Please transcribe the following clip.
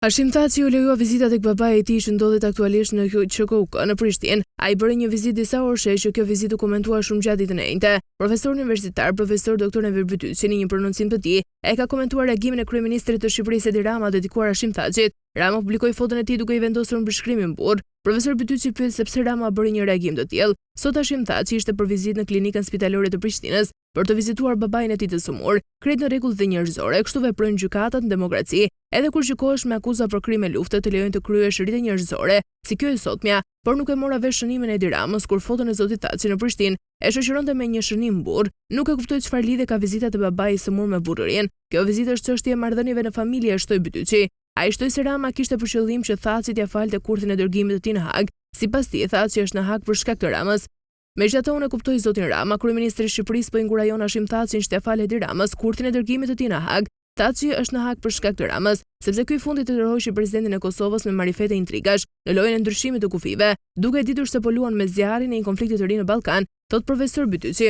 Hashim Thaçi u lejua vizita tek babai i tij që ndodhet aktualisht në QKUK në Prishtinë. Ai bëri një vizitë disa orëshe që kjo vizitë u komentua shumë gjatë ditën e njëjtë. Profesor universitar, profesor doktor Nevir Bytyçi, në një prononcim të tij, e ka komentuar reagimin e kryeministrit të Shqipërisë Edi Rama dedikuar Hashim Thaçit. Rama publikoi foton e tij duke i vendosur në mbëshkrimin burr. Profesor Bytyçi pyet se pse Rama bëri një reagim të tillë. Sot Hashim Thaçi ishte për vizitë në klinikën spitalore të Prishtinës për të vizituar babain e tij të sëmur, krejt në rregull dhe njerëzore, kështu veprojnë gjykatat në demokraci, edhe kur gjykohesh me akuza për krime lufte të lejojnë të kryesh rritje njerëzore, si kjo e sotmja, por nuk e mora vesh shënimin e Edi Ramës kur foton e zotit Thaçi në Prishtinë e shoqëronte me një shënim burr. Nuk e kuptoj çfarë lidhje ka vizita e babait i sëmur me burrërinë. Kjo vizitë është çështje e marrëdhënieve në familje, shtoi Bytyçi. Ai shtoi se Rama kishte për qëllim që Thaçit ja falte kurthin e dërgimit të tij në Hag. Sipas tij, Thaçi është në Hag për shkak të Ramës. Megjithatë, unë e kuptoj zotin Rama, kryeministri i Shqipërisë po i ngurajon Hashim Thaçin që t'ia falë Edi Ramës kurthin e dërgimit të tij në Hag. Thaçi është në Hag për shkak të Ramës, sepse ky i fundit të tërhoqi presidentin e Kosovës me marifete intrigash në lojën e ndryshimit të kufive, duke ditur se po luan me zjarrin e një konflikti të ri në Ballkan, thot profesor Bytyçi.